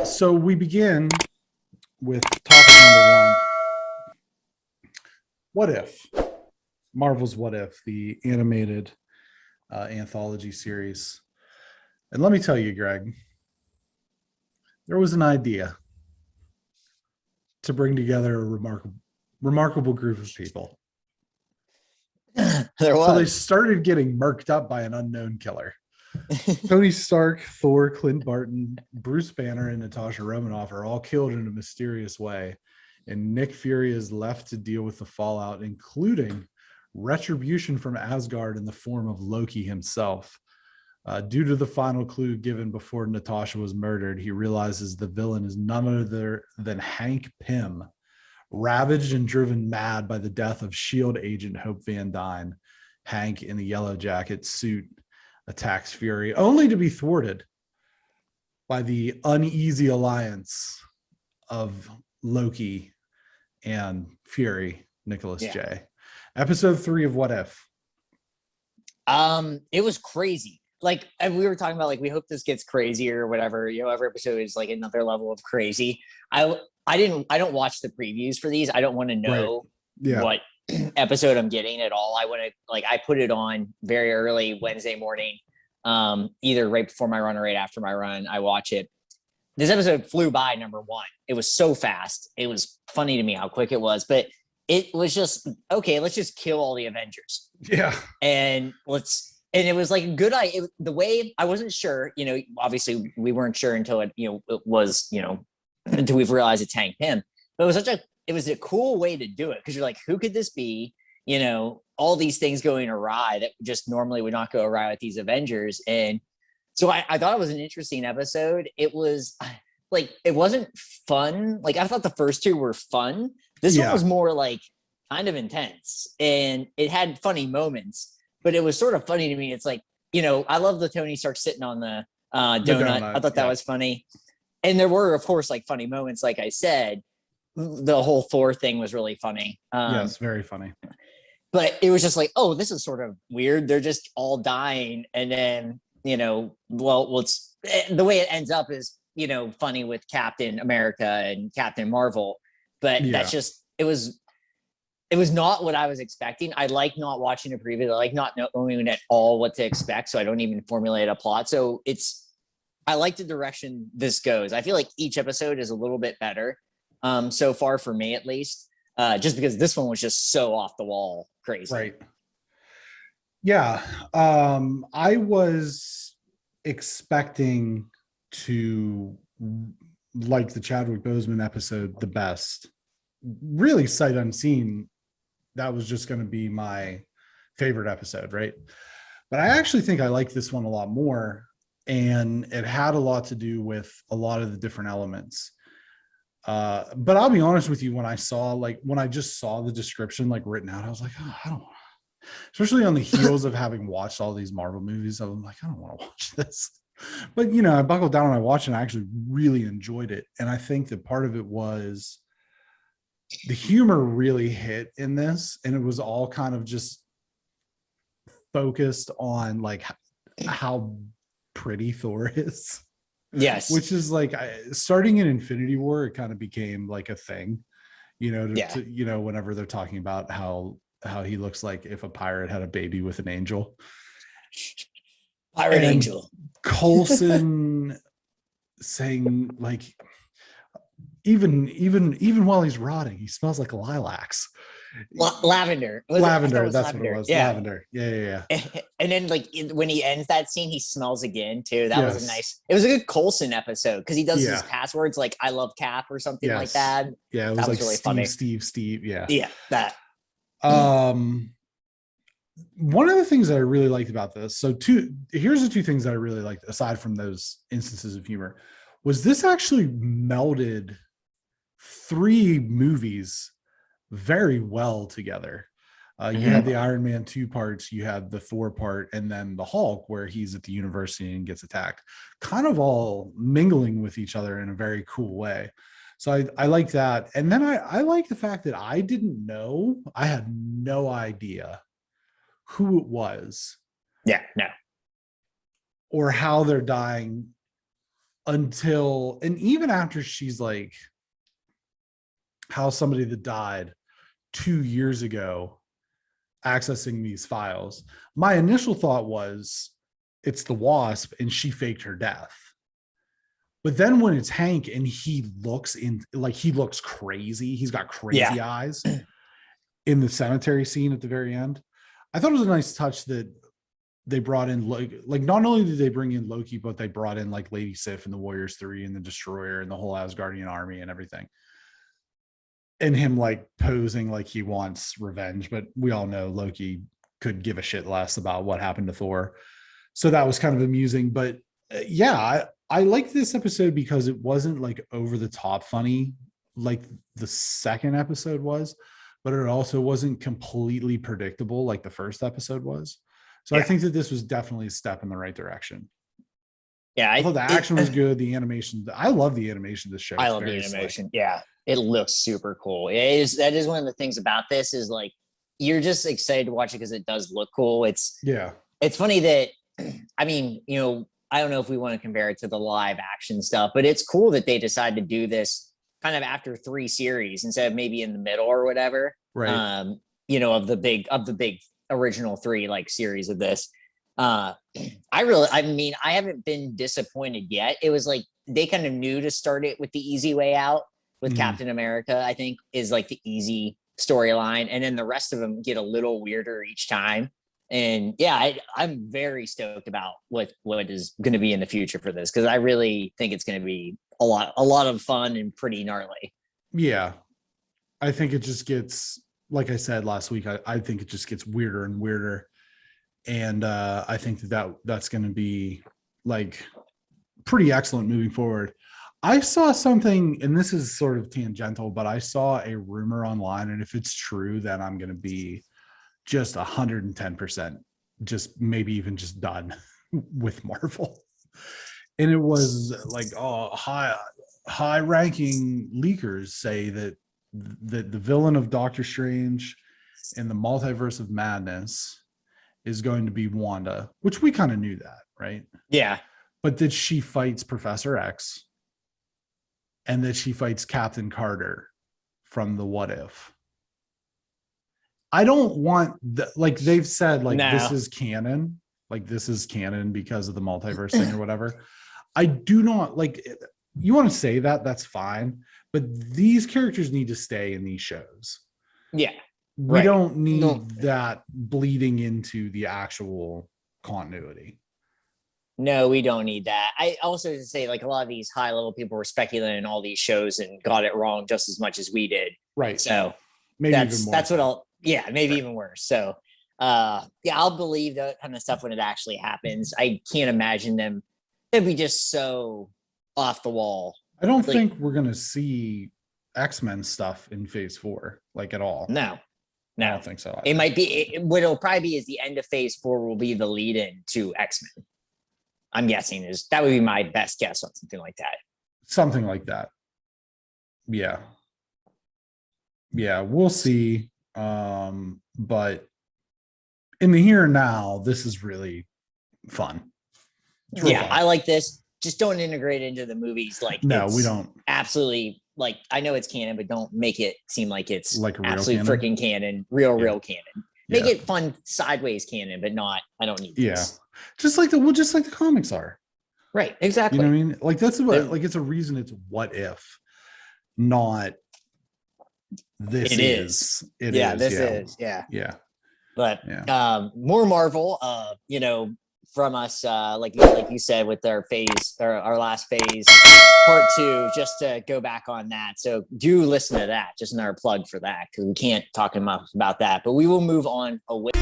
So we begin with topic number one. What if? Marvel's What If, the animated anthology series. And let me tell you, Greg, there was an idea to bring together a remarkable group of people. There was. So they started getting murked up by an unknown killer. Tony Stark, Thor, Clint Barton, Bruce Banner, and Natasha Romanoff are all killed in a mysterious way. And Nick Fury is left to deal with the fallout, including retribution from Asgard in the form of Loki himself. Due to the final clue given before Natasha was murdered, he realizes the villain is none other than Hank Pym, ravaged and driven mad by the death of S.H.I.E.L.D. agent Hope Van Dyne. Hank, in the yellow jacket suit, attacks Fury, only to be thwarted by the uneasy alliance of Loki and Fury, Nicholas J. Episode 3 of What If? It was crazy. Like, and we were talking about, like, we hope this gets crazier or whatever. You know, every episode is like another level of crazy. I don't watch the previews for these. I don't want to know what episode I'm getting at all. I want to, like, I put it on very early Wednesday morning, either right before my run or right after my run. I watch it. This episode flew by, number one. It was so fast. It was funny to me how quick it was, but it was just, okay, let's just kill all the Avengers. Yeah. And it was like a good idea. The way I wasn't sure, you know, obviously we weren't sure until it was, until we've realized it's Hank Pym. But it was a cool way to do it, because you're like, who could this be? You know, all these things going awry that just normally would not go awry with these Avengers. And so I thought it was an interesting episode. It was like, it wasn't fun. Like, I thought the first two were fun. This one was more like kind of intense, and it had funny moments, but it was sort of funny to me. It's like, I love the Tony Stark sitting on the donut. I thought that was funny. And there were, of course, like funny moments. Like I said, the whole Thor thing was really funny. Yes, very funny. But it was just like, oh, this is sort of weird. They're just all dying. And then, it's the way it ends up is, funny with Captain America and Captain Marvel. But that's just, it was not what I was expecting. I like not watching a preview. I like not knowing at all what to expect. So I don't even formulate a plot. So I like the direction this goes. I feel like each episode is a little bit better so far, for me at least, just because this one was just so off the wall crazy. Right. Yeah. I was expecting to like the Chadwick Boseman episode the best. Really, sight unseen, that was just going to be my favorite episode, right? But I actually think I like this one a lot more, and it had a lot to do with a lot of the different elements. But I'll be honest with you, when I just saw the description like written out, I was like, oh, I don't want to. Especially on the heels of having watched all these Marvel movies, I'm like, I don't want to watch this. But I buckled down and I watched it, and I actually really enjoyed it. And I think that part of it was the humor really hit in this, and it was all kind of just focused on like how pretty Thor is. Yes. Which is like, starting in Infinity War, it kind of became like a thing, whenever they're talking about how he looks like if a pirate had a baby with an angel. Pirate angel. Coulson saying like, even while he's rotting, he smells like lilacs. Lavender. Lavender. That's lavender. What it was. Yeah. Lavender. Yeah. And then, like, when he ends that scene, he smells again too. That was it was a good Coulson episode, because he does his passwords like "I love Cap" or something like that. Yeah, it was like really funny. Steve. Yeah. That. One of the things that I really liked about this, here's the two things that I really liked, aside from those instances of humor, was this actually melded 3 movies very well together. You had the Iron Man 2 parts, you had the Thor part, and then the Hulk, where he's at the university and gets attacked, kind of all mingling with each other in a very cool way. So I like that. And then I like the fact that I had no idea who it was. Yeah, no. Or how they're dying until, and even after she's like, how somebody that died 2 years ago accessing these files, my initial thought was it's the Wasp and she faked her death. But then when it's Hank and he looks crazy, he's got crazy eyes in the cemetery scene at the very end. I thought it was a nice touch that they brought in like not only did they bring in Loki, but they brought in like Lady Sif and the Warriors 3 and the Destroyer and the whole Asgardian army and everything. And him like posing like he wants revenge, but we all know Loki could give a shit less about what happened to Thor. So that was kind of amusing. But I liked this episode because it wasn't like over the top funny like the second episode was, but it also wasn't completely predictable like the first episode was. So I think that this was definitely a step in the right direction. Yeah, I thought the action was good. The animation, I love the animation of this show. I love the animation. Slick. Yeah, it looks super cool. That is one of the things about this is like you're just excited to watch it because it does look cool. It's funny that I mean, you know, I don't know if we want to compare it to the live action stuff, but it's cool that they decided to do this kind of after 3 series instead of maybe in the middle or whatever. Right. You know, of the big original 3 like series of this. I mean, I haven't been disappointed yet. It was like they kind of knew to start it with the easy way out with Captain America, I think is like the easy storyline. And then the rest of them get a little weirder each time. And yeah, I'm very stoked about what is going to be in the future for this. Cause I really think it's going to be a lot of fun and pretty gnarly. Yeah. I think it just gets, like I said last week, I think it just gets weirder and weirder. And I think that's going to be like pretty excellent moving forward. I saw something, and this is sort of tangential, but I saw a rumor online, and if it's true, then I'm going to be just 110%, just maybe even just done with Marvel. And it was like, high-ranking leakers say that the villain of Doctor Strange in the Multiverse of Madness is going to be Wanda, which we kind of knew that, right? Yeah. But that she fights Professor X and that she fights Captain Carter from the What If. I don't want like they've said, like this is canon, because of the multiverse thing or whatever. I do not like, you want to say that, that's fine, but these characters need to stay in these shows. Yeah. We don't need that bleeding into the actual continuity. No, we don't need that. I also say like a lot of these high level people were speculating all these shows and got it wrong just as much as we did. Right. So maybe that's what I'll, maybe even worse. So I'll believe that kind of stuff when it actually happens. I can't imagine them. They'd be just so off the wall. I don't think we're going to see X-Men stuff in phase 4, like at all. No, I don't think so. It might be, what it'll probably be is the end of phase 4 will be the lead in to X-Men. I'm guessing that would be my best guess on something like that. Something like that. Yeah. Yeah, we'll see. But in the here and now, this is really fun. Really fun. I like this. Just don't integrate it into the movies. Like, no, we don't. Absolutely. Like, I know it's canon, but don't make it seem like it's like absolute freaking canon, real canon. Make it fun sideways canon, but not, I don't need this. Just like the comics are. Right. Exactly. You know what I mean? Like that's what, like, it's a reason it's What If, not this is. It is. This is. Yeah. Yeah. But more Marvel, you know, from us, like you said, with our last phase, part 2, just to go back on that. So do listen to that. Just another plug for that, because we can't talk enough about that. But we will move on away